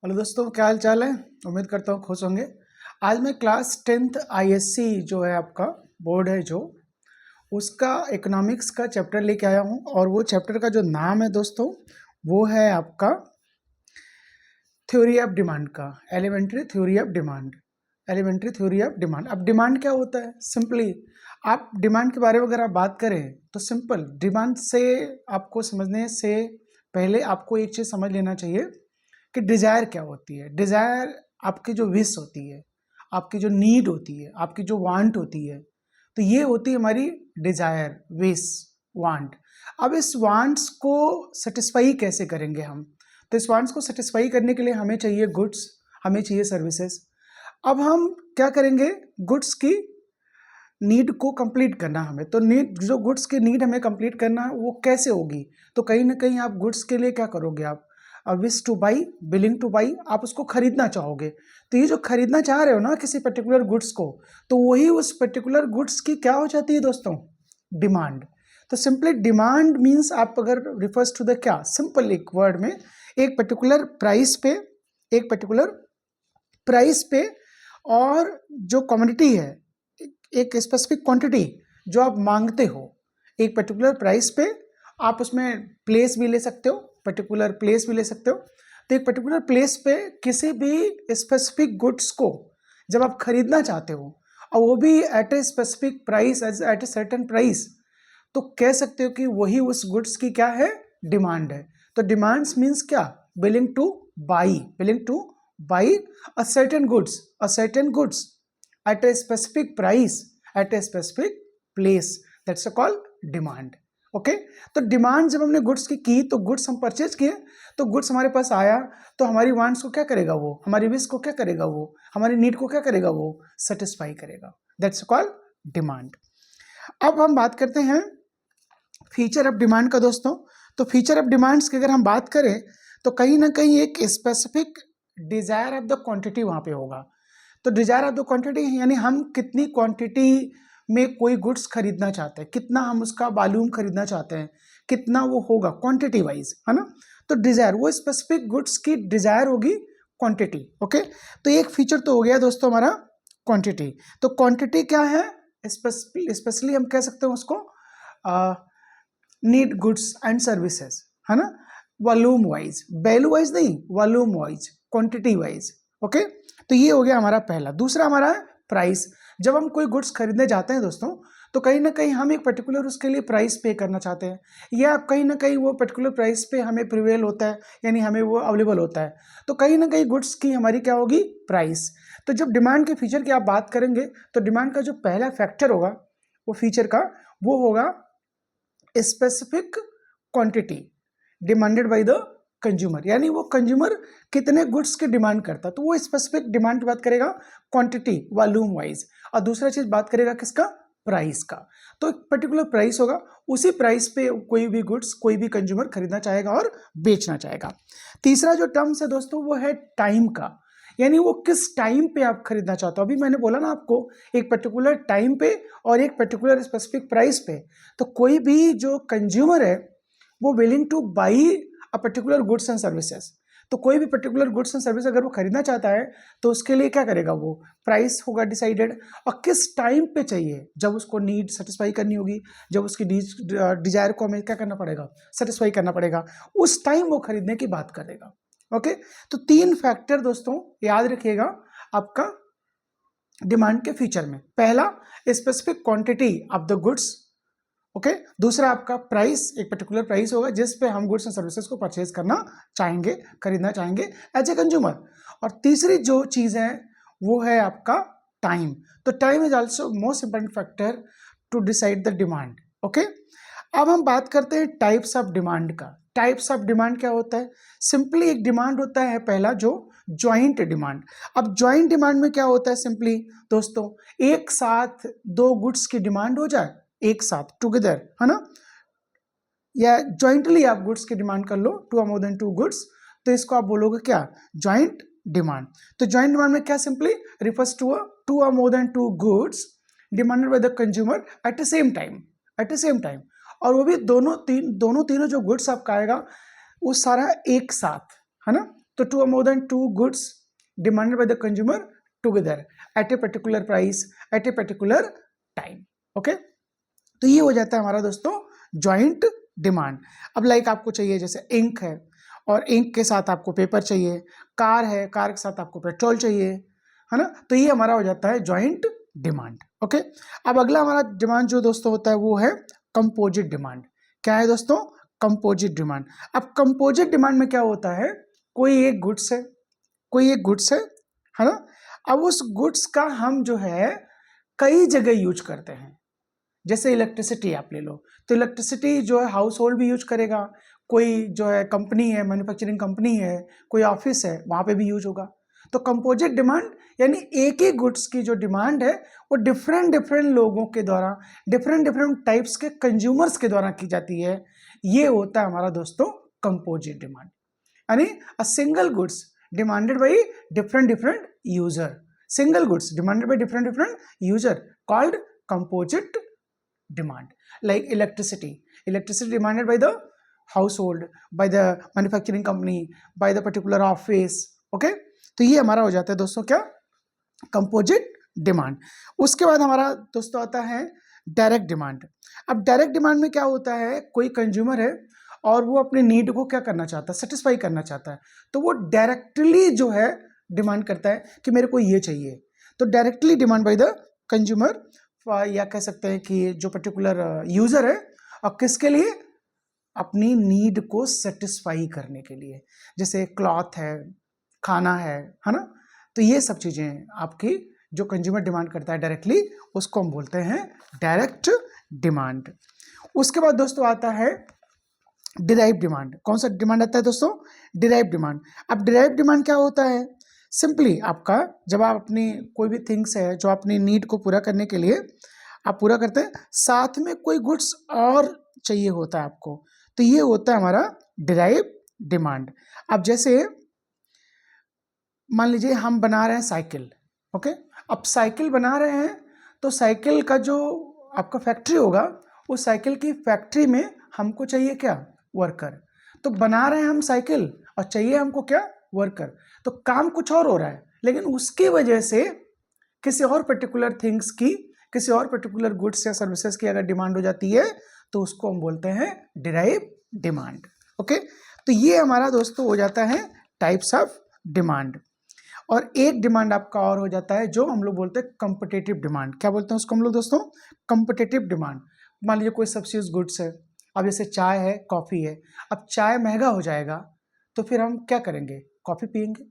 Hello दोस्तों, क्या हाल चाल है। उम्मीद करता हूँ खुश होंगे। आज मैं क्लास 10th आईएससी जो है आपका बोर्ड है जो उसका इकोनॉमिक्स का चैप्टर लेके आया हूँ। और वो चैप्टर का जो नाम है दोस्तों वो है आपका थ्योरी ऑफ डिमांड का elementary theory of demand. Elementary theory of demand. अब डिमांड क्या होता है? सिंपली आप डिमांड के बारे में अगर आप बात करें तो सिंपल डिमांड से आपको समझने से पहले आपको एक चीज़ समझ लेना चाहिए कि डिज़ायर क्या होती है। डिज़ायर आपकी जो विश होती है, आपकी जो नीड होती है, आपकी जो वांट होती है, तो ये होती है हमारी डिज़ायर, विश, वांट। अब इस वांट्स को सेटिस्फाई कैसे करेंगे हम? तो इस वांट्स को सेटिस्फाई करने के लिए हमें चाहिए गुड्स, हमें चाहिए सर्विसेज। अब हम क्या करेंगे? गुड्स की नीड को कंप्लीट करना हमें, तो नीड जो गुड्स की नीड हमें कंप्लीट करना है वो कैसे होगी? तो कहीं ना कहीं आप गुड्स के लिए क्या करोगे? आप wish two by, billing two by, आप उसको खरीदना चाहोगे। तो ये जो खरीदना चाह रहे हो ना किसी पर्टिकुलर गुड्स को, तो वही उस पर्टिकुलर गुड्स की क्या हो जाती है दोस्तों? डिमांड। तो सिंपली डिमांड मीन्स आप अगर रिफर्स टू द क्या, सिंपल एक वर्ड में एक पर्टिकुलर प्राइस पे, एक पर्टिकुलर प्राइस पे और जो कमोडिटी है, एक स्पेसिफिक क्वांटिटी जो आप मांगते हो एक पर्टिकुलर प्राइस पे, आप उसमें प्लेस भी ले सकते हो, पर्टिकुलर प्लेस भी ले सकते हो। तो एक पर्टिकुलर प्लेस पे किसी भी स्पेसिफिक गुड्स को जब आप खरीदना चाहते हो और वो भी at a specific price, at a certain price, तो कह सकते हो कि वही उस गुड्स की क्या है? डिमांड है। तो डिमांड्स मीन्स क्या? Willing two by, willing two by a certain goods, a certain goods at a specific price, at a specific place, that's a call demand. Okay तो डिमांड जब हमने गुड्स की तो गुड्स हम purchase किए, तो goods हमारे पास आया, तो हमारी वांट्स को क्या करेगा वो? हमारी विश को क्या करेगा वो? हमारी नीड को क्या करेगा वो? सेटिस्फाई करेगा। That's called demand. अब हम बात करते हैं फीचर ऑफ डिमांड का दोस्तों। तो फीचर ऑफ डिमांड्स की अगर हम बात करें तो कहीं ना कहीं एक specific desire of the quantity वहां पे होगा। तो डिजायर ऑफ द क्वांटिटी यानी हम कितनी क्वांटिटी में कोई गुड्स खरीदना चाहते हैं, कितना हम उसका वॉल्यूम खरीदना चाहते हैं, कितना वो होगा क्वांटिटी वाइज, है ना। तो डिजायर वो स्पेसिफिक गुड्स की डिजायर होगी क्वांटिटी। ओके तो एक फीचर तो हो गया दोस्तों हमारा क्वांटिटी। तो क्वांटिटी क्या है? स्पेशली हम कह सकते हैं उसको नीड गुड्स एंड सर्विसेज, है ना। वॉल्यूम वाइज, वैल्यू वाइज नहीं, volume wise, quantity wise. Okay तो ये हो गया हमारा पहला। दूसरा हमारा है प्राइस। जब हम कोई गुड्स खरीदने जाते हैं दोस्तों तो कहीं ना कहीं हम एक पर्टिकुलर उसके लिए प्राइस पे करना चाहते हैं, या कहीं ना कहीं वो पर्टिकुलर प्राइस पे हमें प्रिवेल होता है, यानी हमें वो अवेलेबल होता है। तो कहीं ना कहीं गुड्स की हमारी क्या होगी? प्राइस। तो जब डिमांड के फीचर की आप बात करेंगे तो डिमांड का जो पहला फैक्टर होगा वो फीचर का, वो होगा specific quantity demanded by the consumer, यानी वो कंज्यूमर कितने गुड्स की डिमांड करता है, तो वो स्पेसिफिक डिमांड की बात करेगा क्वांटिटी, वॉल्यूम वाइज। और दूसरा चीज बात करेगा किसका? प्राइस का। तो एक पर्टिकुलर प्राइस होगा, उसी प्राइस पे कोई भी गुड्स कोई भी कंज्यूमर खरीदना चाहेगा और बेचना चाहेगा। तीसरा जो टर्म्स है दोस्तों वो है टाइम का, यानी वो किस टाइम पे आप खरीदना चाहते हो। अभी मैंने बोला ना आपको, एक पर्टिकुलर टाइम पे और एक पर्टिकुलर स्पेसिफिक प्राइस पे। तो कोई भी जो कंज्यूमर है वो willing two by a particular goods and services. तो कोई भी पर्टिकुलर गुड्स एंड सर्विस अगर वो खरीदना चाहता है तो उसके लिए क्या करेगा? वो प्राइस होगा डिसाइडेड, और किस टाइम पे चाहिए, जब उसको नीड सेटिस्फाई करनी होगी, जब उसकी डिजायर को हमें क्या करना पड़ेगा? सेटिस्फाई करना पड़ेगा, उस टाइम वो खरीदने की बात करेगा। ओके तो तीन फैक्टर दोस्तों याद रखिएगा आपका डिमांड के फीचर में। पहला specific quantity of the goods, okay दूसरा आपका प्राइस, एक पर्टिकुलर प्राइस होगा जिस पे हम गुड्स एंड सर्विसेज को परचेज करना चाहेंगे, खरीदना चाहेंगे एज ए कंज्यूमर। और तीसरी जो चीज है वो है आपका टाइम। तो time is also most important factor to decide the demand. Okay अब हम बात करते हैं टाइप्स ऑफ डिमांड का। टाइप्स ऑफ डिमांड क्या होता है? सिंपली एक डिमांड होता है पहला जो ज्वाइंट डिमांड। अब ज्वाइंट डिमांड में क्या होता है? सिंपली दोस्तों एक साथ दो गुड्स की डिमांड हो जाए, एक साथ टुगेदर, है ना, या ज्वाइंटली आप गुड्स की डिमांड कर लो, two more than two goods, तो इसको आप बोलोगे क्या? Joint demand. तो ज्वाइंट डिमांड में क्या? Simply refers to two more than two goods demanded by the consumer at the same time, at the same time. और वो भी दोनों तीनों जो गुड्स आपका आएगा वो सारा एक साथ, है ना। तो two more than two goods demanded by the consumer together at a particular price at a particular time. Okay, तो ये हो जाता है हमारा दोस्तों जॉइंट डिमांड। अब लाइक आपको चाहिए जैसे इंक है और इंक के साथ आपको पेपर चाहिए, कार है, कार के साथ आपको पेट्रोल चाहिए, है ना, तो ये हमारा हो जाता है जॉइंट डिमांड। ओके, अब अगला हमारा डिमांड जो दोस्तों होता है वो है कंपोजिट डिमांड। क्या है दोस्तों? Composite demand. अब कंपोजिट डिमांड में क्या होता है, कोई एक गुड्स है, कोई एक गुड्स है ना, अब उस गुड्स का हम जो है कई जगह यूज करते हैं। जैसे इलेक्ट्रिसिटी आप ले लो, तो इलेक्ट्रिसिटी जो है हाउस होल्ड भी यूज करेगा, कोई जो है कंपनी है, मैन्युफैक्चरिंग कंपनी है, कोई ऑफिस है, वहां पे भी यूज होगा। तो कंपोजिट डिमांड यानी एक ही गुड्स की जो डिमांड है वो डिफरेंट डिफरेंट लोगों के द्वारा, डिफरेंट डिफरेंट टाइप्स के कंज्यूमर्स के द्वारा की जाती है। ये होता है हमारा दोस्तों कंपोजिट डिमांड, यानी a single goods demanded by different different user, single goods demanded by different different user called composite demand. Like electricity demanded by the household, by the manufacturing company, by the particular office. Okay, तो ये हमारा हो जाता है दोस्तों क्या, composite demand. उसके बाद हमारा दोस्तों आता है डायरेक्ट डिमांड। अब डायरेक्ट डिमांड में क्या होता है, कोई कंज्यूमर है और वो अपने नीड को क्या करना चाहता है, सेटिस्फाई करना चाहता है, तो वो डायरेक्टली जो है डिमांड करता है कि मेरे को ये चाहिए। तो directly demand by the consumer, या कह सकते हैं कि जो पर्टिकुलर यूजर है, और किसके लिए, अपनी नीड को सेटिस्फाई करने के लिए। जैसे क्लॉथ है, खाना है ना, तो ये सब चीजें आपकी जो कंज्यूमर डिमांड करता है डायरेक्टली, उसको हम बोलते हैं डायरेक्ट डिमांड। उसके बाद दोस्तों आता है डिराइव डिमांड। कौन सा डिमांड आता है दोस्तों? Derive demand. अब डिराइव डिमांड क्या होता है, सिंपली आपका जब आप अपनी कोई भी थिंग्स है जो अपनी नीड को पूरा करने के लिए आप पूरा करते हैं, साथ में कोई गुड्स और चाहिए होता है आपको, तो ये होता है हमारा डिराइव डिमांड। अब जैसे मान लीजिए हम बना रहे हैं साइकिल, ओके, अब साइकिल बना रहे हैं तो साइकिल का जो आपका फैक्ट्री होगा, उस साइकिल की फैक्ट्री में हमको चाहिए क्या, वर्कर। तो बना रहे हैं हम साइकिल और चाहिए हमको क्या, वर्कर। तो काम कुछ और हो रहा है, लेकिन उसकी वजह से किसी और पर्टिकुलर थिंग्स की, किसी और पर्टिकुलर गुड्स या सर्विसेज की अगर डिमांड हो जाती है तो उसको हम बोलते हैं डिराइव डिमांड। ओके, तो ये हमारा दोस्तों हो जाता है टाइप्स ऑफ डिमांड। और एक डिमांड आपका और हो जाता है जो हम लोग बोलते हैं कॉम्पिटिटिव डिमांड। क्या बोलते हैं उसको हम लोग दोस्तों? Competitive demand. मान लीजिए कोई सब्सिट्यूट गुड्स है, अब जैसे चाय है, कॉफी है, अब चाय महंगा हो जाएगा तो फिर हम क्या करेंगे, कॉफी पियेंगे।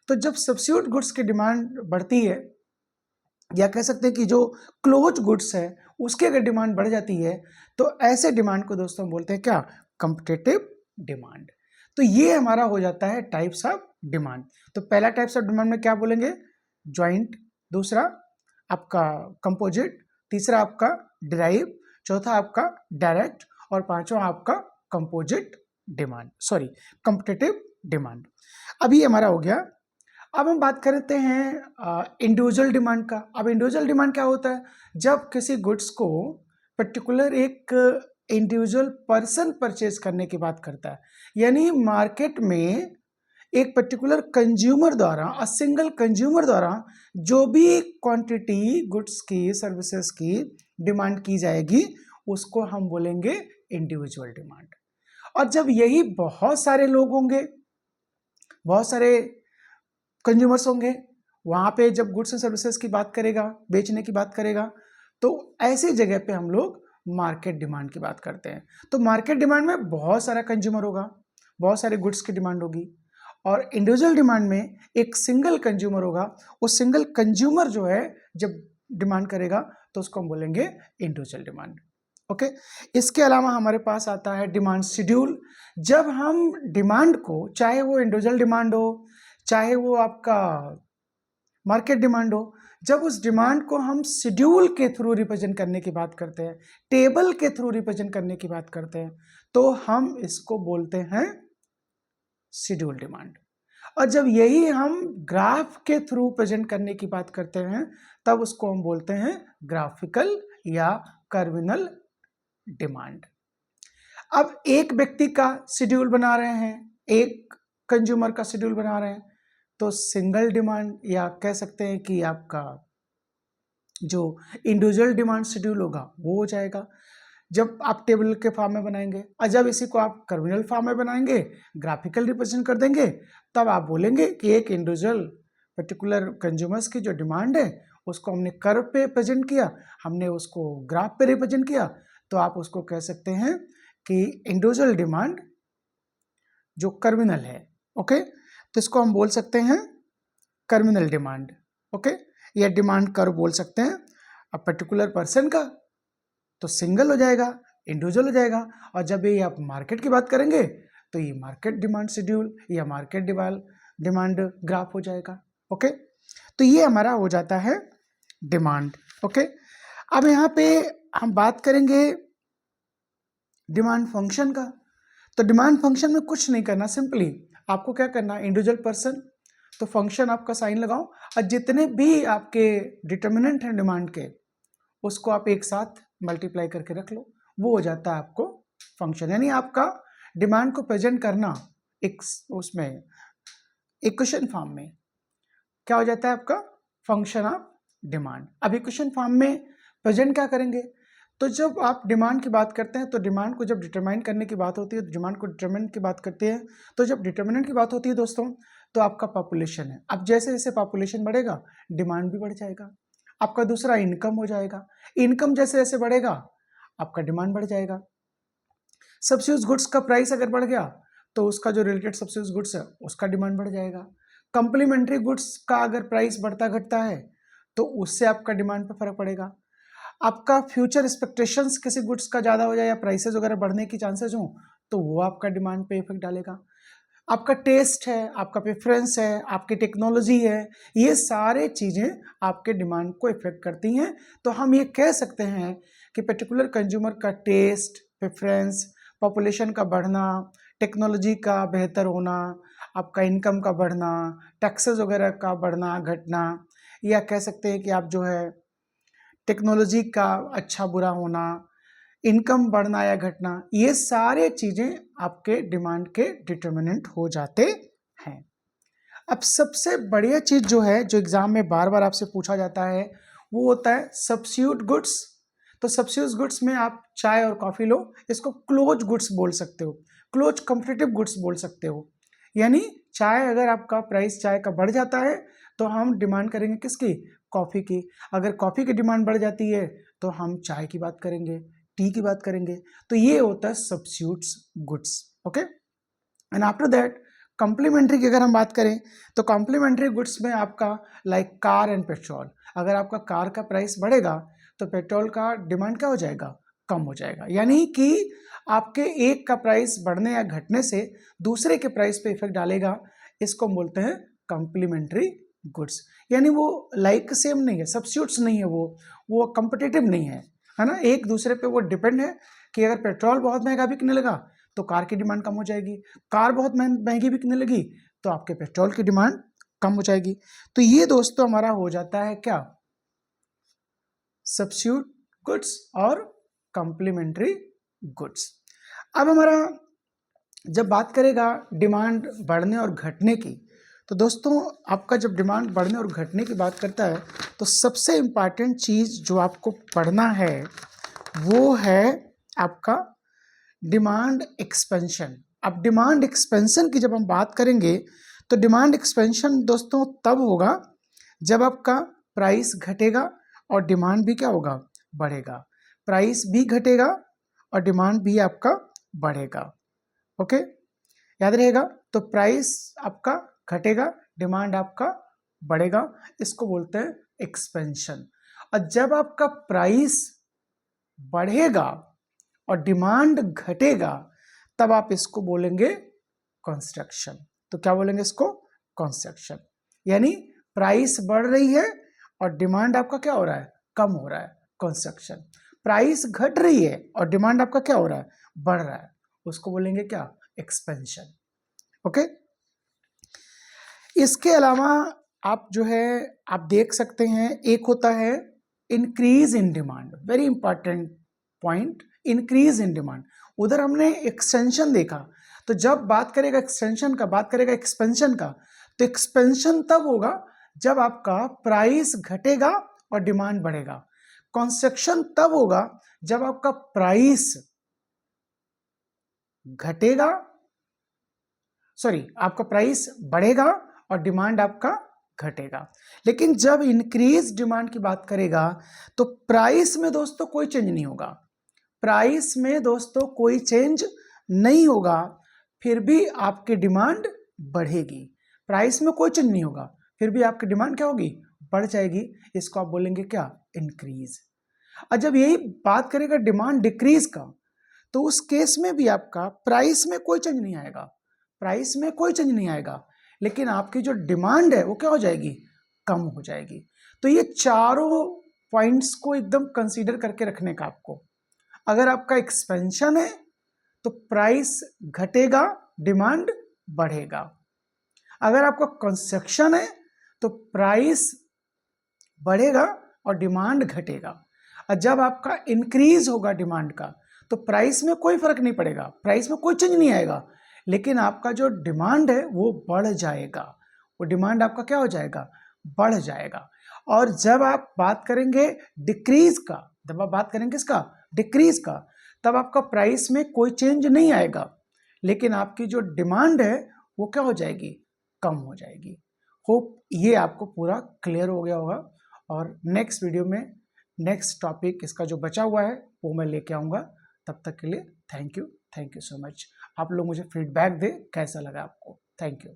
तो जब सब्सिट्यूट गुड्स की डिमांड बढ़ती है, या कह सकते हैं कि जो क्लोज गुड्स है उसकी अगर डिमांड बढ़ जाती है, तो ऐसे डिमांड को दोस्तों बोलते हैं क्या, कॉम्पिटिटिव डिमांड। तो ये हमारा हो जाता है टाइप्स ऑफ डिमांड। तो पहला टाइप्स ऑफ डिमांड में क्या बोलेंगे, ज्वाइंट, दूसरा आपका कंपोजिट, तीसरा आपका डिराइव, चौथा आपका डायरेक्ट, और पांचवा आपका composite demand, sorry competitive demand. अब ये हमारा हो गया। अब हम बात करते हैं इंडिविजुअल डिमांड का। अब इंडिविजुअल डिमांड क्या होता है, जब किसी गुड्स को पर्टिकुलर एक इंडिविजुअल पर्सन परचेज करने की बात करता है, यानी मार्केट में एक पर्टिकुलर कंज्यूमर द्वारा, अ सिंगल कंज्यूमर द्वारा जो भी क्वांटिटी गुड्स की, सर्विसेज की डिमांड की जाएगी, उसको हम बोलेंगे इंडिविजुअल डिमांड। और जब यही बहुत सारे लोग होंगे, बहुत सारे कंज्यूमर्स होंगे, वहां पे जब गुड्स एंड सर्विसेज की बात करेगा, बेचने की बात करेगा, तो ऐसी जगह पे हम लोग मार्केट डिमांड की बात करते हैं। तो मार्केट डिमांड में बहुत सारा कंज्यूमर होगा, बहुत सारे गुड्स की डिमांड होगी, और इंडिविजुअल डिमांड में एक सिंगल कंज्यूमर होगा। वो सिंगल कंज्यूमर जो है जब डिमांड करेगा तो उसको हम बोलेंगे इंडिविजुअल डिमांड। ओके, इसके अलावा हमारे पास आता है डिमांड शेड्यूल। जब हम डिमांड को, चाहे वो इंडिविजुअल डिमांड हो, चाहे वो आपका मार्केट डिमांड हो, जब उस डिमांड को हम शेड्यूल के थ्रू रिप्रेजेंट करने की बात करते हैं, टेबल के थ्रू रिप्रेजेंट करने की बात करते हैं, तो हम इसको बोलते हैं शेड्यूल डिमांड। और जब यही हम ग्राफ के थ्रू प्रेजेंट करने की बात करते हैं, तब उसको हम बोलते हैं ग्राफिकल या कर्विनल डिमांड। अब एक व्यक्ति का शेड्यूल बना रहे हैं, एक कंज्यूमर का शेड्यूल बना रहे हैं तो सिंगल डिमांड, या कह सकते हैं कि आपका जो इंडिविजुअल डिमांड शेड्यूल होगा वो हो जाएगा जब आप टेबल के फॉर्म में बनाएंगे। और जब इसी को आप कर्विनल फॉर्म में बनाएंगे, ग्राफिकल रिप्रेजेंट कर देंगे, तब आप बोलेंगे कि एक इंडिविजुअल पर्टिकुलर कंज्यूमर्स की जो डिमांड है उसको हमने कर्व पे प्रेजेंट किया, हमने उसको ग्राफ पे रिप्रेजेंट किया, तो आप उसको कह सकते हैं कि इंडिविजुअल डिमांड जो कर्विनल है। ओके, तो इसको हम बोल सकते हैं कर्विनल डिमांड। ओके, या डिमांड कर्व बोल सकते हैं। अब पर्टिकुलर पर्सन का तो सिंगल हो जाएगा, इंडिविजुअल हो जाएगा, और जब ये आप मार्केट की बात करेंगे तो ये मार्केट डिमांड शेड्यूल या मार्केट डिमांड ग्राफ हो जाएगा। ओके, तो ये हमारा हो जाता है डिमांड। ओके, अब यहाँ पे हम बात करेंगे डिमांड फंक्शन का। तो डिमांड फंक्शन में कुछ नहीं करना, सिंपली आपको क्या करना, इंडिविजुअल पर्सन, तो फंक्शन आपका साइन लगाओ और जितने भी आपके डिटर्मिनेंट हैं डिमांड के उसको आप एक साथ मल्टीप्लाई करके रख लो, वो हो जाता है आपको फंक्शन। यानी आपका डिमांड को प्रेजेंट करना एक उसमें इक्वेशन फॉर्म में क्या हो जाता है आपका फंक्शन ऑफ डिमांड। अब इक्वेशन फॉर्म में प्रेजेंट क्या करेंगे, तो जब आप डिमांड की बात करते हैं तो डिमांड को जब डिटरमाइन करने की बात होती है, डिमांड को डिटरमिनेंट की बात करते हैं, तो जब डिटरमिनेंट की बात होती है दोस्तों तो आपका पॉपुलेशन है। अब जैसे जैसे पॉपुलेशन बढ़ेगा डिमांड भी बढ़ जाएगा। आपका दूसरा इनकम हो जाएगा, इनकम जैसे जैसे बढ़ेगा आपका डिमांड बढ़ जाएगा। सब्सिड्यूज गुड्स का प्राइस अगर बढ़ गया तो उसका जो रिलेटेड सब्सिड्यूज गुड्स है उसका डिमांड बढ़ जाएगा। कंप्लीमेंट्री गुड्स का अगर प्राइस बढ़ता घटता है तो उससे आपका डिमांड पर फर्क पड़ेगा। आपका फ्यूचर एक्सपेक्टेशंस किसी गुड्स का ज़्यादा हो जाए या प्राइसेस वगैरह बढ़ने की चांसेस हो तो वो आपका डिमांड पे इफेक्ट डालेगा। आपका टेस्ट है, आपका प्रेफरेंस है, आपकी टेक्नोलॉजी है, ये सारे चीज़ें आपके डिमांड को इफेक्ट करती हैं। तो हम ये कह सकते हैं कि पर्टिकुलर कंज्यूमर का टेस्ट, प्रेफरेंस, पॉपुलेशन का बढ़ना, टेक्नोलॉजी का बेहतर होना, आपका इनकम का बढ़ना, टैक्सेस वगैरह का बढ़ना घटना, या कह सकते हैं कि आप जो है टेक्नोलॉजी का अच्छा बुरा होना, इनकम बढ़ना या घटना, ये सारे चीज़ें आपके डिमांड के डिटर्मिनेंट हो जाते हैं। अब सबसे बढ़िया चीज़ जो है, जो एग्जाम में बार बार आपसे पूछा जाता है, वो होता है सब्स्टिट्यूट गुड्स। तो सब्स्टिट्यूट गुड्स में आप चाय और कॉफ़ी लो, इसको क्लोज गुड्स बोल सकते हो, क्लोज कॉम्पिटिटिव गुड्स बोल सकते हो। यानी चाय, अगर आपका प्राइस चाय का बढ़ जाता है तो हम डिमांड करेंगे किसकी, कॉफ़ी की। अगर कॉफ़ी की डिमांड बढ़ जाती है तो हम चाय की बात करेंगे, टी की बात करेंगे। तो ये होता है substitutes goods. Okay, and after that complementary की अगर हम बात करें तो कॉम्प्लीमेंट्री गुड्स में आपका लाइक कार एंड पेट्रोल। अगर आपका कार का प्राइस बढ़ेगा तो पेट्रोल का डिमांड क्या हो जाएगा, कम हो जाएगा। यानी कि आपके एक का प्राइस बढ़ने या घटने से दूसरे के प्राइस पे इफेक्ट डालेगा। इसको हम बोलते हैं कॉम्प्लीमेंट्री गुड्स। यानी वो लाइक सेम नहीं है, सब्स्टिट्यूट्स नहीं है, वो कॉम्पिटिटिव नहीं है ना, एक दूसरे पे वो डिपेंड है कि अगर पेट्रोल बहुत महंगा बिकने लगा तो कार की डिमांड कम हो जाएगी, कार बहुत महंगी बिकने लगी तो आपके पेट्रोल की डिमांड कम हो जाएगी। तो ये दोस्तों हमारा हो जाता है क्या, सब्स्टिट्यूट गुड्स और कॉम्प्लीमेंट्री गुड्स। अब हमारा जब बात करेगा डिमांड बढ़ने और घटने की, तो दोस्तों आपका जब डिमांड बढ़ने और घटने की बात करता है तो सबसे इम्पॉर्टेंट चीज़ जो आपको पढ़ना है वो है आपका डिमांड एक्सपेंशन। अब डिमांड एक्सपेंशन की जब हम बात करेंगे तो डिमांड एक्सपेंशन दोस्तों तब होगा जब आपका प्राइस घटेगा और डिमांड भी क्या होगा, बढ़ेगा। प्राइस भी घटेगा और डिमांड भी आपका बढ़ेगा। ओके, याद रहेगा। तो प्राइस आपका घटेगा, डिमांड आपका बढ़ेगा, इसको बोलते हैं एक्सपेंशन। और जब आपका प्राइस बढ़ेगा और डिमांड घटेगा तब आप इसको बोलेंगे कंस्ट्रक्शन। तो क्या बोलेंगे इसको, कंस्ट्रक्शन। यानी प्राइस बढ़ रही है और डिमांड आपका क्या हो रहा है, कम हो रहा है, कंस्ट्रक्शन। प्राइस घट रही है और डिमांड आपका क्या हो रहा है, बढ़ रहा है, उसको बोलेंगे क्या, एक्सपेंशन। ओके, इसके अलावा आप जो है आप देख सकते हैं एक होता है increase in demand, very important point, increase in demand. उधर हमने एक्सटेंशन देखा, तो जब बात करेगा एक्सटेंशन का, बात करेगा एक्सपेंशन का, तो एक्सपेंशन तब होगा जब आपका प्राइस घटेगा और डिमांड बढ़ेगा। कंस्ट्रक्शन तब होगा जब आपका प्राइस घटेगा, आपका प्राइस बढ़ेगा और डिमांड आपका घटेगा। लेकिन जब इंक्रीज डिमांड की बात करेगा तो प्राइस में दोस्तों कोई चेंज नहीं होगा, प्राइस में दोस्तों कोई चेंज नहीं होगा, फिर भी आपकी डिमांड बढ़ेगी। प्राइस में कोई चेंज नहीं होगा, फिर भी आपकी डिमांड क्या होगी, बढ़ जाएगी। इसको आप बोलेंगे क्या, इंक्रीज। और जब यही बात करेगा डिमांड डिक्रीज का, तो उस केस में भी आपका प्राइस में कोई चेंज नहीं आएगा, प्राइस में कोई चेंज नहीं आएगा, लेकिन आपकी जो डिमांड है वो क्या हो जाएगी, कम हो जाएगी। तो ये चारों पॉइंट्स को एकदम कंसीडर करके रखने का आपको। अगर आपका एक्सपेंशन है तो प्राइस घटेगा, डिमांड बढ़ेगा। अगर आपका कंस्ट्रक्शन है तो प्राइस बढ़ेगा और डिमांड घटेगा। और जब आपका इंक्रीज होगा डिमांड का, तो प्राइस में कोई फर्क नहीं पड़ेगा, प्राइस में कोई चेंज नहीं आएगा, लेकिन आपका जो डिमांड है वो बढ़ जाएगा, वो डिमांड आपका क्या हो जाएगा, बढ़ जाएगा। और जब आप बात करेंगे डिक्रीज का, जब आप बात करेंगे इसका डिक्रीज का, तब आपका प्राइस में कोई चेंज नहीं आएगा, लेकिन आपकी जो डिमांड है वो क्या हो जाएगी, कम हो जाएगी। होप ये आपको पूरा क्लियर हो गया होगा। और नेक्स्ट वीडियो में नेक्स्ट टॉपिक इसका जो बचा हुआ है वो मैं लेके आऊँगा। तब तक के लिए थैंक यू सो मच। आप लोग मुझे फीडबैक दे कैसा लगा आपको। Thank you.